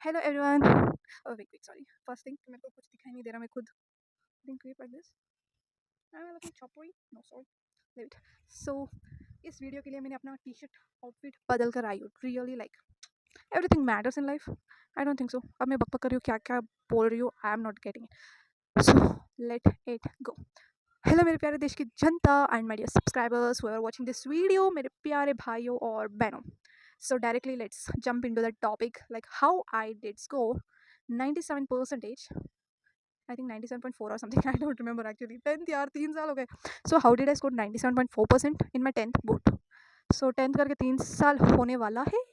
Hello everyone. Oh wait wait sorry, first thing मेरे को कुछ दिखाई नहीं दे रहा, मैं खुद think create like this. I am looking चॉपरी, no sorry, leave it. So इस वीडियो के लिए मैंने अपना टी शर्ट आउटफिट बदल कर आई हूँ। Really like everything matters in life. I don't think so. अब मैं बकबक कर रही हूँ, क्या क्या बोल रही हूँ, I am not getting it. So let it go. Hello मेरे प्यारे देश की जनता and my dear subscribers who are watching this video, मेरे प्यारे भाइयों और बहनों। So directly let's jump into the topic, like how I did score 97 percentage. I think 97.4 or something. I don't remember actually. 10th यार 3 साल हो गए. So how did I score 97.4% in my 10th board? So 10th करके 3 साल होने वाला है.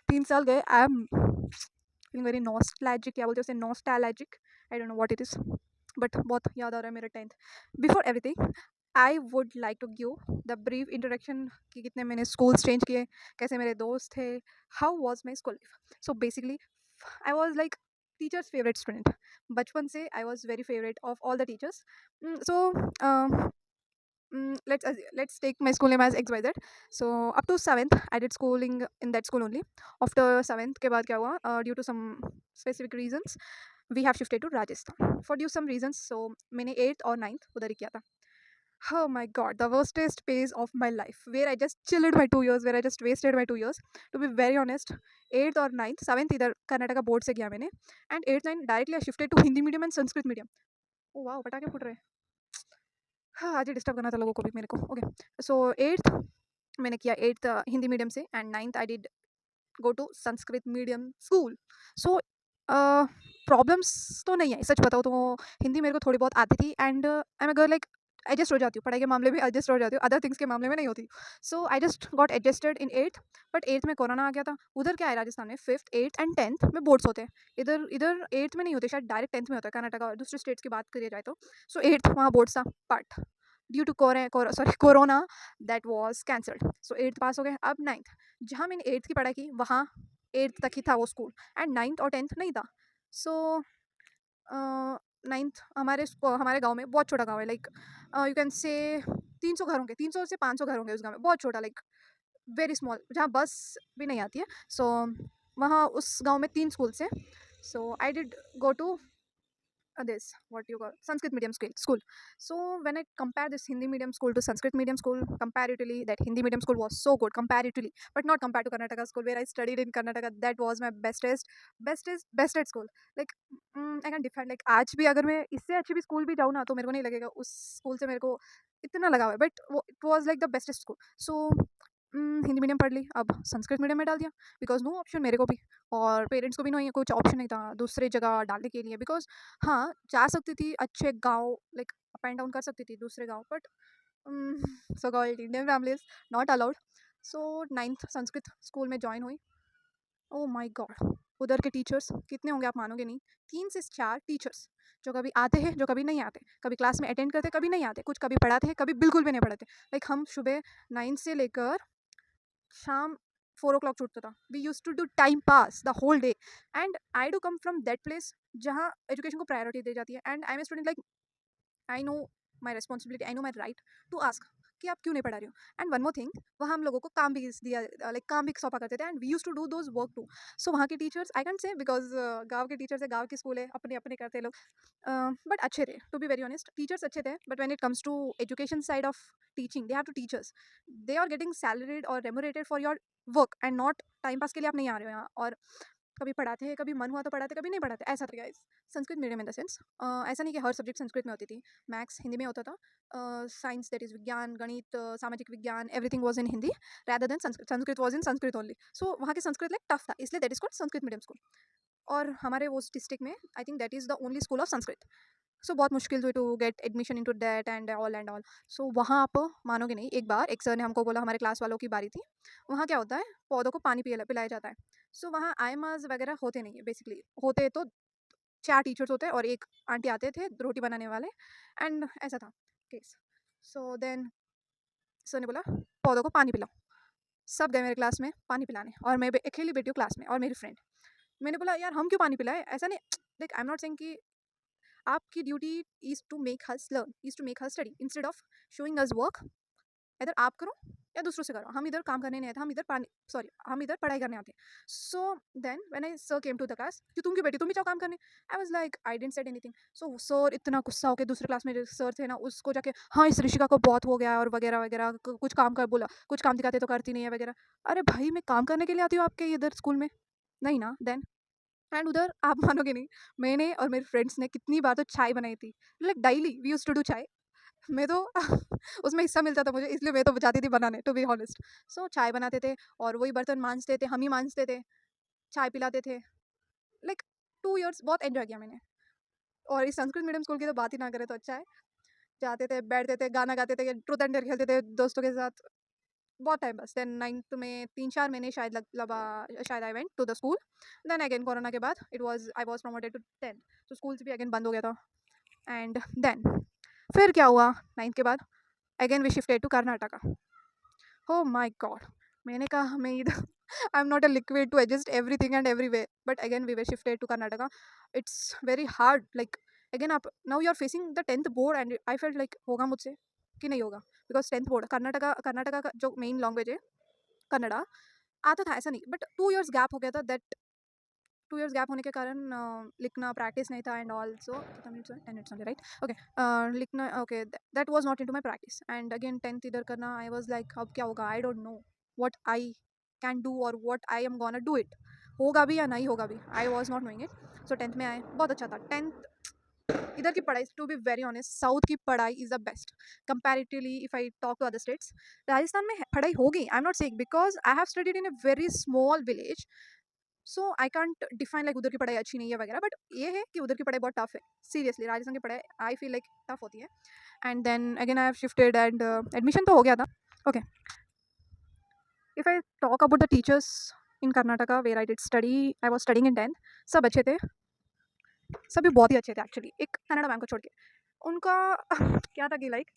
3 साल गए. I am feeling very nostalgic. क्या बोलते हैं उसे, nostalgic. I don't know what it is. But बहुत याद आ रहा है मेरा 10th. Before everything I would like to give the brief introduction कि कितने मैंने स्कूल्स चेंज किए, कैसे मेरे दोस्त थे, how was my school life. So basically I was like teachers favourite student. बचपन से I was very favourite of all the teachers. So let's take my school name as XYZ. So up to 7th I did schooling in that school only. After 7th के बाद क्या हुआ, due to some specific reasons we have shifted to Rajasthan for due some reasons. So मैंने 8th और 9th उधर ही किया था. Oh my god, the worstest phase of my life where I just chilled my 2 years, where I just wasted my 2 years. To be very honest, 8th और 9th, 7th इधर Karnataka board से किया मैंने, and 8th 9th directly I shifted to Hindi medium and Sanskrit medium. ओ वाह, पटाखे फूट रहे हैं. हाँ, आज ही डिस्टर्ब करना था लोगों को भी मेरे को. ओके, सो 8th मैंने किया 8th हिंदी मीडियम से, and 9th I did go to Sanskrit medium school. So problems तो नहीं आई, सच बताओ तो. हिंदी मेरे को थोड़ी बहुत आती थी, and I am a girl like adjust हो जाती हूँ, पढ़ाई के मामले में एडजस्ट हो जाती हूँ, अदर थिंग्स के मामले में नहीं होती. So I just got adjusted in 8th. But 8th में कोरोना आ गया था. उधर क्या है, राजस्थान में 5th 8th एंड 10th में बोर्ड्स होते हैं. इधर इधर 8th में नहीं होते, शायद डायरेक्ट 10th में होता है. कर्नाटका और दूसरे स्टेट्स की बात करिए जाए तो. सो 8th वहाँ बोर्ड्स था, but due to corona that was cancelled. So 8th pass हो गए. अब 9th, जहाँ मैंने 8th की पढ़ाई की वहाँ 8th तक ही था वो स्कूल, एंड 9th और 10th नहीं था. सो 9th हमारे गांव में, बहुत छोटा गांव है, लाइक यू कैन से 300 घर होंगे, 300 से 500 घर होंगे उस गांव में, बहुत छोटा, लाइक वेरी स्मॉल, जहाँ बस भी नहीं आती है. सो वहाँ उस गांव में 3 स्कूल्स हैं. So I did go to this what you call Sanskrit medium school. So when I compare this Hindi medium school to Sanskrit medium school, comparatively that Hindi medium school was so good comparatively, but not compared to Karnataka school where I studied in Karnataka. That was my bestest school. Like I can define, like आज भी अगर मैं इससे अच्छी भी school भी जाऊँ ना, तो मेरे को नहीं लगेगा उस स्कूल से मेरे को इतना लगा हुआ है, बट वो it was like the bestest school. So Hindi medium पढ़ ली, अब संस्कृत मीडियम में डाल दिया, बिकॉज नो ऑप्शन मेरे को भी, और पेरेंट्स को भी नहीं, कुछ ऑप्शन नहीं था दूसरे जगह डालने के लिए. बिकॉज हाँ, जा सकती थी अच्छे गाँव, लाइक अप एंड डाउन कर सकती थी दूसरे गाँव, but so called Indian families not allowed. So 9th Sanskrit school में ज्वाइन हुई. ओ माई गॉड, उधर के टीचर्स कितने होंगे आप मानोगे नहीं. 3 से 4 टीचर्स जो कभी आते हैं, जो कभी नहीं आते, कभी क्लास में अटेंड करते, कभी नहीं आते, कुछ कभी पढ़ाते हैं, कभी बिल्कुल भी नहीं पढ़ाते. लाइक हम सुबह 9 से लेकर शाम 4 o'clock छूटता था. We use to do time pass the whole day. And I do come from that place जहाँ एजुकेशन को प्रायोरिटी दी जाती है, and I am student, like I know my responsibility, I know my right to ask कि आप क्यों नहीं पढ़ा रही हो. एंड वन मोर थिंग, वहाँ हम लोगों को काम भी दिया, लाइक काम भी सौंपा करते थे, and we use to do those work too. So वहाँ के teachers, I can't say, because गाँव के टीचर्स है, गाँव की स्कूल है, अपने अपने करते लोग, बट अच्छे थे. To be very honest, teachers अच्छे थे, but when it comes to education side of teaching, they have to teachers, they are getting salaried और remunerated for your work, and not time pass के लिए आप नहीं आ रहे हो यहाँ. और कभी पढ़ाते हैं, कभी मन हुआ तो पढ़ाते, कभी नहीं पढ़ाते, ऐसा था guys. Sanskrit medium in the sense, ऐसा नहीं कि हर सब्जेक्ट संस्कृत में होती थी. मैथ्स हिंदी में होता था, साइंस दैट इज विज्ञान, गणित, सामाजिक विज्ञान, everything was in Hindi rather then Sanskrit. Sanskrit was in Sanskrit only. So वहाँ की संस्कृत लाइक टफ था, इसलिए that is called Sanskrit medium school. और हमारे वो डिस्ट्रिक्ट में I think that is the only school of Sanskrit. So बहुत मुश्किल हुई to get admission into that and all and all. So वहाँ आप मानोगे नहीं, एक बार एक सर ने हमको बोला, हमारे क्लास वालों की बारी थी. वहाँ क्या होता है, पौधों को पानी पिलाया जाता है. सो वहाँ आयमाज वगैरह होते नहीं है, बेसिकली होते तो 4 टीचर्स होते हैं और एक आंटी आते थे रोटी बनाने वाले, एंड ऐसा था केस. सो देन सर ने बोला पौधों को पानी पिलाओ. सब गए मेरे क्लास में पानी पिलाने, और मैं अकेली बैठी हूँ क्लास में और मेरी फ्रेंड. मैंने बोला यार हम क्यों पानी पिलाए, ऐसा नहीं, like I am not saying कि आपकी duty is to make us learn, is to make us study instead of showing us work. इधर आप करो या दूसरों से करो, हम इधर काम करने नहीं आए थे, हम इधर पानी सॉरी हम इधर पढ़ाई करने आते हैं। So then when I sir came to the class कि तुम क्यों बैठी, तुम भी जाओ काम करने। I was like I didn't said anything. So sir इतना गुस्सा होकर दूसरे क्लास में जो सर थे ना उसको जाके, हाँ इस ऋषिका को बहुत हो गया है और वगैरह वगैरह, कुछ काम कर बोला, कुछ काम दिखाते तो करती नहीं है वगैरह। अरे भाई मैं काम करने के लिए आती हूँ आपके इधर स्कूल में, नहीं ना। देन एंड उधर आप मानोगे नहीं, मैंने और मेरे फ्रेंड्स ने कितनी बार तो चाय बनाई थी, like daily we use to do chai. मैं तो उसमें हिस्सा मिलता था मुझे, इसलिए मैं तो जाती थी बनाने, टू बी ऑनेस्ट। सो चाय बनाते थे और वही बर्तन मांजते थे, हम ही मांजते थे, चाय पिलाते थे। लाइक 2 इयर्स बहुत एंजॉय किया मैंने। और इस संस्कृत मीडियम स्कूल की तो बात ही ना करें तो अच्छा है। जाते थे, बैठते थे, गाना गाते थे, ट्रूथ एंड डेयर खेलते थे दोस्तों के साथ, बहुत टाइम बस। देन 9th में 3-4 महीने शायद शायद I went to the school. Then again corona के बाद it was I was promoted to 10th। तो स्कूल्स भी अगेन बंद हो गया था। एंड देन फिर क्या हुआ, 9th के बाद again we shifted to Karnataka. Oh my god. मैंने कहा मैं इधर I'm not a liquid to adjust everything and everywhere. But again we were shifted to Karnataka. It's very hard. Like again आप now you are facing the 10th board and I felt like होगा मुझसे कि नहीं होगा, because 10th board Karnataka का जो main language है कन्नड़ा, आता था ऐसा नहीं, बट 2 इयर्स गैप हो गया था। दैट 2 इयर्स गैप होने के कारण लिखना प्रैक्टिस नहीं था and also 10 minutes only right, okay. लिखना okay, that was not into my practice and again 10th इधर करना। आई वाज लाइक अब क्या होगा, I don't know what I can do और what I am gonna do it, होगा भी या नहीं होगा भी, I was not knowing it. So 10th में आए, बहुत अच्छा था 10th। इधर की पढ़ाई to be very honest, south की पढ़ाई is the best comparatively if I talk to other states. Rajasthan में पढ़ाई होगी, I am not saying, because I have studied in a very small village. So I can't define like उधर की पढ़ाई अच्छी नहीं है वगैरह, बट ये है कि उधर की पढ़ाई बहुत टफ है। सीरियसली राजस्थान की पढ़ाई आई फील लाइक टफ होती है। And then again I have shifted and admission तो हो गया था। Okay, if I talk about the teachers in Karnataka where I did study, I was studying in 10th। सब अच्छे थे, सभी बहुत ही अच्छे थे एक्चुअली, एक कनाडा मैम को छोड़ के। उनका क्या था कि like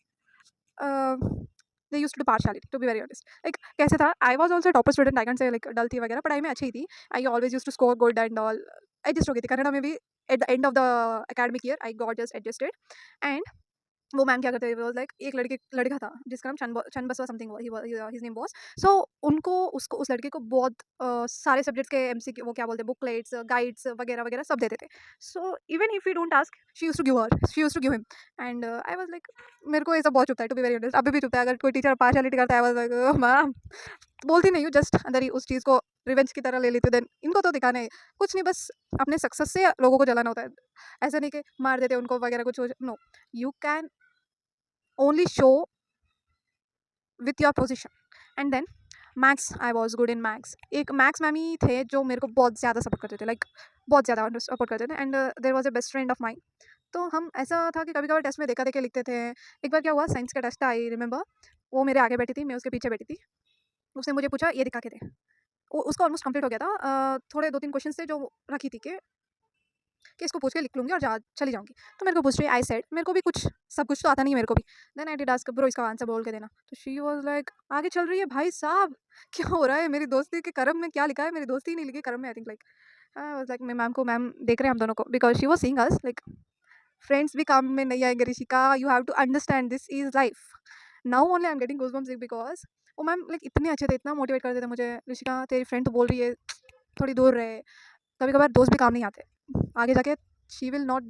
they used to do partiality, to be very honest. Like कैसे था, I was also topper student, I can say like dull थी वगैरह, पढ़ाई में अच्छी ही थी। I always used to score good and all, adjust हो गई थी कनाडा में भी। At the end of the academic year I got just adjusted. And वो मैम क्या करते थे, वाज लाइक एक लड़का था जिसका नाम चंद बसवा समथिंग हिज नेम वाज। सो उनको उसको उस लड़के को बहुत सारे सब्जेक्ट्स के एमसीक्यू, वो क्या बोलते हैं, बुकलेट्स गाइड्स वगैरह वगैरह सब देते थे। So even if you don't ask she used to give him. And I was like, मेरे को ये सब बहुत चुभता है टू बी वेरी ऑनेस्ट, अभी भी चुभता है अगर कोई टीचर पार्शियलिटी करता है। आई वाज लाइक मैम, बोलती नहीं हूँ, जस्ट अंदर ही उस चीज़ को रिवेंज की तरह ले लेती हूँ। देन इनको तो दिखाना है कुछ नहीं, बस अपने सक्सेस से लोगों को जलाना होता है। ऐसा नहीं कि मार देते उनको वगैरह कुछ, no, you can only show with your position। And then maths, I was good in maths. एक मैथ्स मैम ही थे जो मेरे को बहुत ज़्यादा सपोर्ट करते थे, लाइक बहुत ज़्यादा सपोर्ट करते थे। And there was a best friend of mine. तो हम ऐसा था कि कभी कभार टेस्ट में देखा देखे लिखते थे। एक बार क्या हुआ, साइंस का टेस्ट था, आई रिमेंबर। वो मेरे आगे बैठी थी, मैं उसके पीछे बैठी थी। उसने मुझे पूछा ये दिखा के दे। उसका ऑलमोस्ट कंप्लीट हो गया था। थोड़े 2-3 क्वेश्चन थे जो रखी थी कि इसको पूछ के लिख लूँगी और जा चली जाऊँगी। तो मेरे को पूछ रही है, आई सेड मेरे को भी कुछ सब कुछ तो आता नहीं है मेरे को भी। Then I did ask bro इसका आंसर बोल के देना। तो शी वाज लाइक आगे चल रही है, भाई साहब क्या हो रहा है, मेरी दोस्ती के कर्म में क्या लिखा है, मेरी दोस्ती ही नहीं लिखी कर्म में, I think like. I was like मैं मैम को, मैम देख रहे हैं हम दोनों को, because she was seeing us like friends भी काम में नहीं आएंगे Rishika, you have to understand this is life. Now only I am getting goosebumps because वो मैम लाइक इतने अच्छे थे, इतना मोटिवेट करते थे मुझे, ऋषिका तेरी फ्रेंड तो बोल रही है थोड़ी दूर रहे, कभी कभार दोस्त भी काम नहीं आते आगे जाके। She will not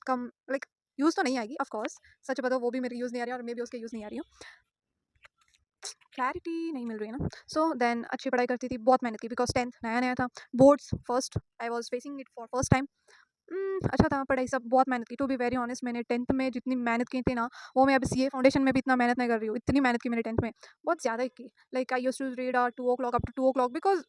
come like use तो नहीं आएगी ऑफ कोर्स, सच बताओ वो भी मेरी यूज़ नहीं आ रही है और मैं भी उसके यूज़ नहीं आ रही हूँ, क्लैरिटी नहीं मिल रही है ना। सो देन अच्छी पढ़ाई करती थी, बहुत मेहनत की, बिकॉज 10th नया नया था, boards first, I was facing it for first time. अच्छा था, पढ़ाई सब बहुत मेहनत की, टू बी वेरी ऑनेस्ट। मैंने 10th में जितनी मेहनत की थी ना, वो मैं अब सीए फाउंडेशन में भी इतना मेहनत नहीं कर रही हूँ, इतनी मेहनत की मैंने 10th में, बहुत ज़्यादा ही की। Like I used to read 2 o'clock up to 2 o'clock because,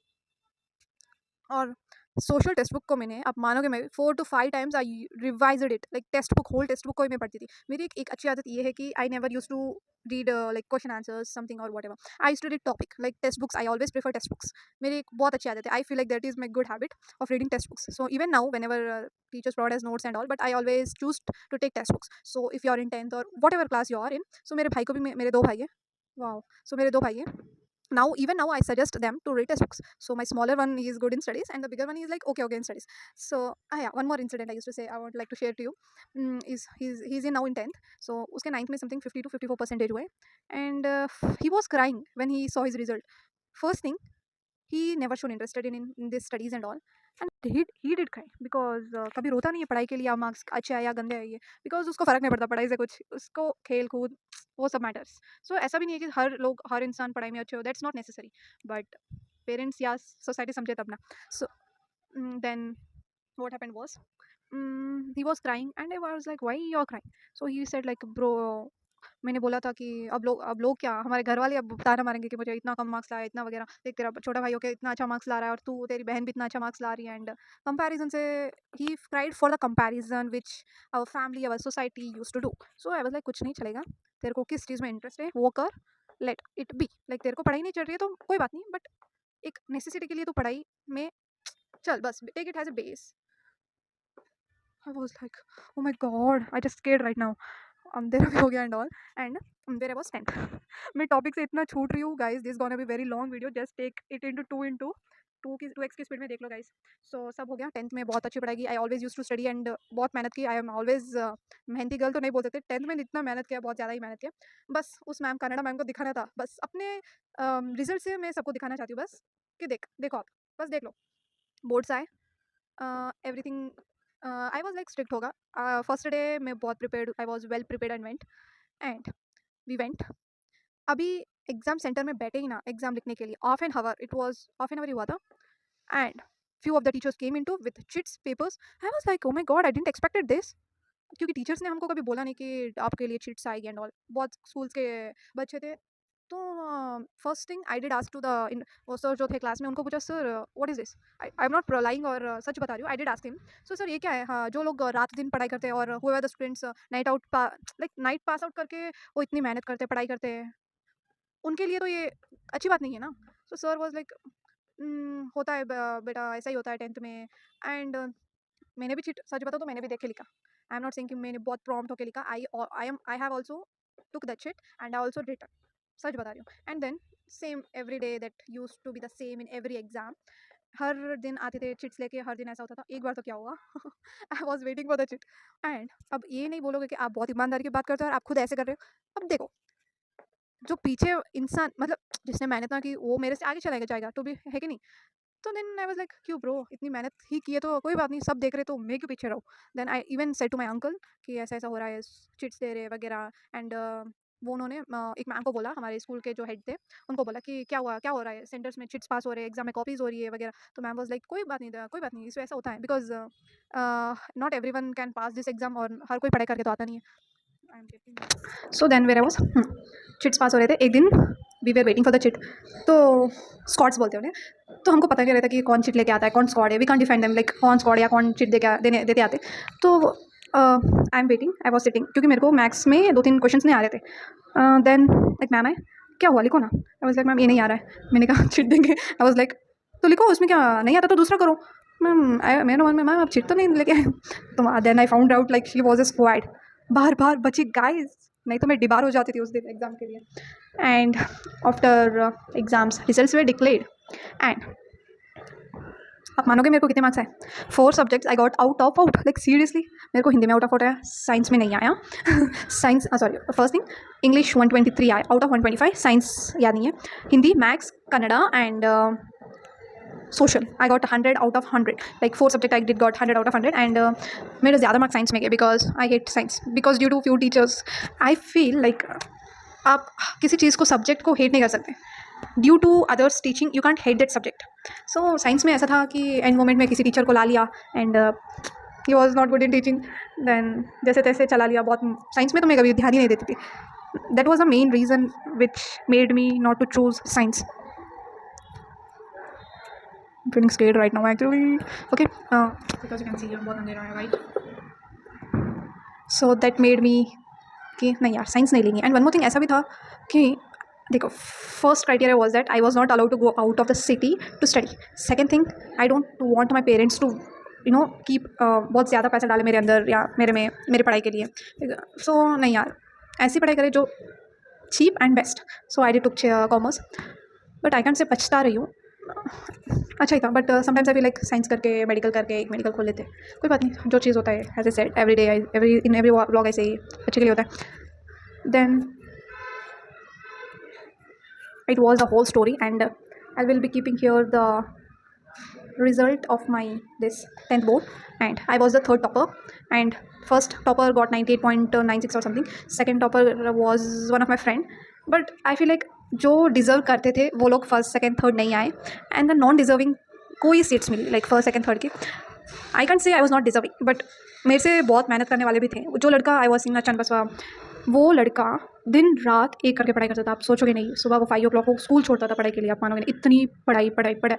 और सोशल टेक्स्ट बुक को मैंने, आप मानोगे मैं 4 to 5 times I revised it, like textbook, whole textbook को ही मैं पढ़ती थी। मेरी एक अच्छी आदत ये है कि I never use to read like question answers something और whatever, I use to read topic like text books, I always prefer text books. मेरी एक बहुत अच्छी आदत है, I feel like that is my good habit of reading text books. So even now whenever teachers provide as notes and all, but I always choose to take text books. So if you are in 10th और whatever class you are in, so मेरे भाई को भी, मेरे 2 भाई हैं, वाह, सो मेरे 2 भाई हैं, Even now I suggest them to read textbooks. So my smaller one is good in studies and the bigger one is like okay in studies. So yeah, one more incident I used to say I would like to share to you. Is he's in now in 10th. So uske ninth mein something 50 to 54 percentage हुए. And he was crying when he saw his result. First thing, he never shown interested in this studies and all. And he did cry because कभी रोता नहीं है पढ़ाई के लिए, या marks अच्छे आए या गंदे आए, बिकॉज उसको फर्क नहीं पड़ता पढ़ाई से कुछ, उसको खेल कूद वो सब मैटर्स. सो ऐसा भी नहीं है कि हर इंसान पढ़ाई में अच्छे हो, that's not necessary. But parents या सोसाइटी समझे तब ना. So then what happened was, he was crying and I was like why you're crying. So he said like bro, मैंने बोला था कि अब लोग क्या, हमारे घर वाले अब ताना मारेंगे कि मुझे इतना कम मार्क्स लाया, इतना वगैरह, देख तेरा छोटा भाई होके इतना अच्छा मार्क्स ला रहा है और तू तेरी बहन भी इतना अच्छा मार्क्स ला रही है. एंड कंपैरिजन से ही cried for the comparison which our family our society use to do. So I was like कुछ नहीं चलेगा, तेरे को किस चीज़ में इंटरेस्ट है वो कर, लेट इट बी. लाइक तेरे को पढ़ाई नहीं चल रही है तो कोई बात नहीं, बट एक नेसेसिटी के लिए तो पढ़ाई में चल, बस take it has a base. I was like, oh my god, I just scared right now. अंधेरा भी हो गया and all. And where I was 10th. मैं टॉपिक से इतना छूट रही हूँ guys, this gonna be very long video, just take it into 2x की स्पीड में देख लो गाइस. सो सब हो गया. 10th में बहुत अच्छी पढ़ाई की. I always use to study and बहुत मेहनत की. आई एम ऑलवेज मेहनती गर्ल तो नहीं बोल सकते, 10th में इतना मेहनत किया, बहुत ज़्यादा ही मेहनत किया. बस उस मैम कनाडा मैम को दिखाना था, बस अपने रिजल्ट से मैं सबको दिखाना चाहती हूँ बस कि देखो आप, बस देख लो. बोर्ड्स आए, everything. I was like strict होगा. फर्स्ट डे मैं बहुत prepared, I was well prepared and went. And we went. अभी एग्जाम सेंटर में बैठे ही ना एग्जाम लिखने के लिए, half an hour, it was half an hour ही हुआ था. And few of the teachers came into with chits papers. I was like oh my god, I didn't expected this. क्योंकि टीचर्स ने हमको कभी बोला नहीं कि आपके लिए चिट्स आएगी एंड ऑल. बहुत स्कूल्स के बच्चे थे. तो first thing I did ask to the वो सर जो थे क्लास में, उनको पूछा sir what is this. I am not lying और सच बता रही हूँ. I did ask him. So sir ये क्या है. हाँ, जो लोग रात दिन पढ़ाई करते हैं और हुए the students night pass out करके वो इतनी मेहनत करते हैं, पढ़ाई करते हैं, उनके लिए तो ये अच्छी बात नहीं है ना. सो सर वॉज लाइक होता है बेटा, ऐसा ही होता है 10th में. एंड मैंने भी चिट, सच बताओ तो मैंने भी देख के लिखा. आई एम नॉट सेइंग कि मैंने बहुत प्रॉम्प्ट होकर लिखा. I have also took the chit and I also written. सच बता रही हूँ. And then same every day that use to be the same in every exam. हर दिन आते थे चिट्स लेके, हर दिन ऐसा होता था. एक बार तो क्या हुआ, I was waiting for the chit. And अब ये नहीं बोलोगे कि आप बहुत ईमानदारी की बात करते हो और आप खुद ऐसे कर रहे हो. अब देखो, जो पीछे इंसान मतलब जिसने मेहनत ना की वो मेरे से आगे चला जाएगा तो भी है कि नहीं. तो देन आई वाज लाइक क्यों ब्रो, इतनी मेहनत ही की है तो कोई बात नहीं, सब देख रहे तो मैं क्यों पीछे रहूँ. Then I even said to my uncle कि ऐसा ऐसा हो रहा है, चिट्स दे रहे वगैरह. एंड वो उन्होंने एक मैम को बोला, हमारे स्कूल के जो हेड थे उनको बोला कि क्या हुआ, क्या हो रहा है, सेंटर्स में चिट्स पास हो रहे हैं, एग्जाम में कॉपीज हो रही है वगैरह. तो मैम वाज लाइक कोई बात नहीं कोई बात नहीं, इसमें ऐसा होता है because not every one can pass this exam, और हर कोई पढ़ाई करके तो आता नहीं है. So then where I was, chits pass हो रहे थे. एक दिन we were waiting for the chit. तो स्कॉट्स बोलते हैं उन्हें. तो हमको पता नहीं रहता कि कौन चिट लेके आता है, कौन स्कॉड है. We can define them like कौन स्कॉड या कौन चिट देते आते. तो I am waiting, I was sitting, क्योंकि मेरे को मैथ्स में 2-3 क्वेश्चन नहीं आ रहे थे. देन लाइक मैम आए, क्या हुआ लिखो ना. आई वॉज लाइक मैम ये नहीं आ रहा है. मैंने कहा चिट देंगे. आई वॉज लाइक तो लिखो, उसमें क्या नहीं आता तो दूसरा करो. मेरे मन में मैम आप चिट तो नहीं लेके आए. तो then I found out like she was a squad. बार बची गाइस, नहीं तो मैं डिबार हो जाती थी उस दिन एग्जाम के लिए. And after exams results way declared. And आप मानोगे मेरे को कितने मार्क्स आए. 4 subjects I got out like seriously. मेरे को हिंदी में आउट आया, साइंस में नहीं आया. Science sorry, first thing English 123 आया आउट ऑफ 125. साइंस याद नहीं है. Hindi, maths, Kannada and social I got 100 out of 100. like 4 subject I did got 100 out of 100. and मेरे ज़्यादा मार्क्स साइंस में गए because I hate science because due to few teachers. I feel like आप किसी चीज़ को सब्जेक्ट को हेट नहीं कर सकते. Due to others teaching you can't hate that subject. So science में ऐसा था कि एंड मोमेंट में किसी टीचर को ला लिया and he was not good in teaching. Then जैसे तैसे चला लिया. बहुत साइंस में तो मैं कभी ध्यान ही नहीं देती थी. That was the main reason which made me not to choose science. I'm feeling scared right now actually. Okay, because you can see here बहुत अंधेरा है, right? So that made me कि नहीं यार साइंस नहीं लेंगे. एंड वन मोर थिंग ऐसा भी था कि देखो, first criteria was that I was not allowed to go out of the city to study. Second thing, I don't want my parents to keep बहुत ज़्यादा पैसा डाले मेरे अंदर या मेरे पढ़ाई के लिए. सो नहीं यार, ऐसी पढ़ाई करें जो cheap and best. So I did took commerce. But I can't say पछता रही हूँ। अच्छा ही था, but sometimes I feel like science करके मेडिकल करके एक मेडिकल खोल लेते। कोई बात नहीं, जो चीज़ होता है as I said every day every vlog ऐसे ही अच्छे के लिए होता है। Then it was the whole story, and I will be keeping here the result of my this 10th board, and I was the third topper, and first topper got 98.96 or something. Second topper was one of my friend, but I feel like जो deserve करते थे वो लोग first second third नहीं आए, and the non deserving कोई seats मिली like first second third की। आई can't से आई वॉज नॉट डिज़र्विंग, बट मेरे से बहुत मेहनत करने वाले भी थे। जो लड़का आई वॉज सिंग चंद बसवा, वो लड़का दिन रात एक करके पढ़ाई करता था। आप सोचोगे नहीं, सुबह वो 5 o'clock को स्कूल छोड़ता था पढ़ाई के लिए। आप मानोगे नहीं, इतनी पढ़ाई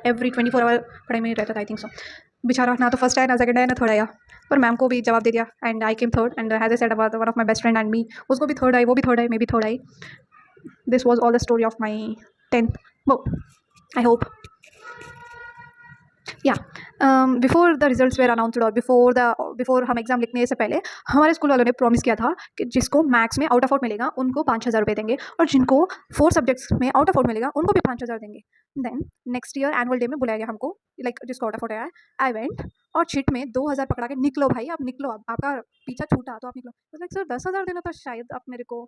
एवरी 24 आवर पढ़ाई में ही रहता था। आई थिंक सो बेचारा ना तो फर्स्ट आया, ना सेकंड आया, ना थर्ड आया, पर मैम को भी जवाब दे दिया, and I came third. And has a said about one of my best friend and me, उसको भी थर्ड आई, वो भी थर्ड आई, मैं भी थर्ड आई। This was all the story of my 10th book. I hope. या before the results were announced और बिफोर हम एग्ज़ाम लिखने से पहले हमारे स्कूल वालों ने प्रॉमिस किया था कि जिसको मैथ्स में आउट ऑफ आउट मिलेगा उनको 5,000 रुपये देंगे, और जिनको 4 सब्जेक्ट्स में आउट ऑफ आउट मिलेगा उनको भी 5,000 देंगे। Then next year annual day में बुलाया गया हमको, लाइक जिसको आउट ऑफ आउट आया। आई वेंट और चिट में 2,000 पकड़ा के, निकलो भाई आप निकलो, आपका पीछा छूटा तो आप निकलो। तो लाइक सर 10,000 देना था, शायद आप मेरे को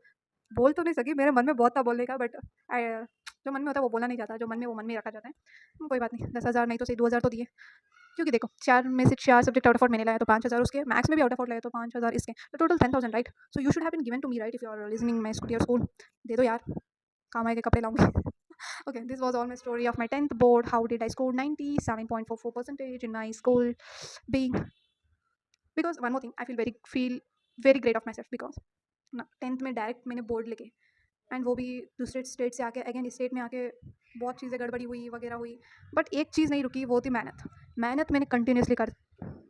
बोल तो नहीं सकी, मेरे मन में बहुत था बोलने का, बट जो मन में होता है वो बोला नहीं जाता, जो मन में वो मन में रखा जाता है। कोई बात नहीं, 10,000 नहीं तो सही 2,000 तो दिए, क्योंकि देखो 4 में से 4 सब्जेक्ट आउट ऑफ आउट मैंने लाया तो 5,000 उसके, मैथ्स में भी आउट ऑफ आउट लाया तो 5,000 इसके, तो total 10,000 right. So you should have been given to me right, if you are listening my school. दे दो यार, काम आएगा, कपड़े लाऊंगी। Okay, this was all my story of my 10th board. How did I score 97.44% in my school? Being because one more thing, I feel very great of myself because ना 10th में direct मैंने board लेके, and वो भी दूसरे state से आके, again state में आके बहुत चीज़ें गड़बड़ी हुई वगैरह हुई, बट एक चीज़ नहीं रुकी, वो थी मेहनत मैंने कंटिन्यूसली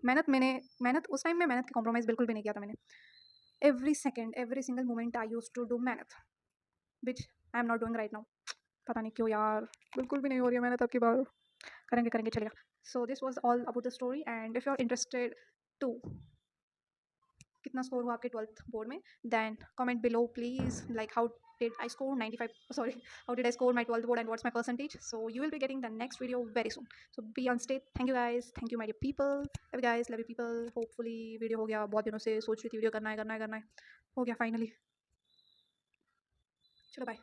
मेहनत उस टाइम में मेहनत की कॉम्प्रोमाइज़ बिल्कुल भी नहीं किया था मैंने। Every second every single moment I use to do मेहनत, which I am not doing right now. पता नहीं क्यों यार, बिल्कुल भी नहीं हो रही है मेहनत, अब की बार करेंगे चलेगा। So this was all about the story, and if you are interested to कितना स्कोर हुआ आपके 12th बोर्ड में, then comment below please, like how did I score 95, sorry, how did I score my 12th board and what's my percentage? So you will be getting the next video very soon, so be on stay. Thank you guys, thank you my dear people, love you guys, love you people. Hopefully video हो गया, बहुत दिनों से सोच रही थी video करना है, हो गया फाइनली। चलो बाय।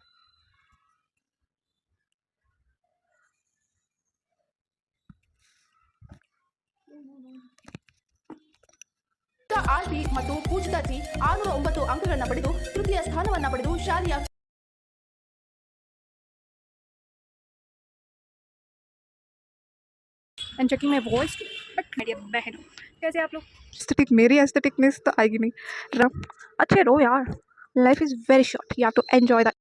ಆರ್ಪಿ ಮತ್ತು ಪೂಜ್ದಾತಿ 609 ಅಂಕಗಳನ್ನು ಪಡೆದು ತೃತೀಯ ಸ್ಥಾನವನ್ನು ಪಡೆದು ಶಾಲೆಯ and checking my voice, but मेरी बहनों कैसे आप लोग, एस्थेटिक मेरी एस्थेटिकनेस तो आएगी नहीं। अच्छे रहो यार, life is very short, you have to enjoy the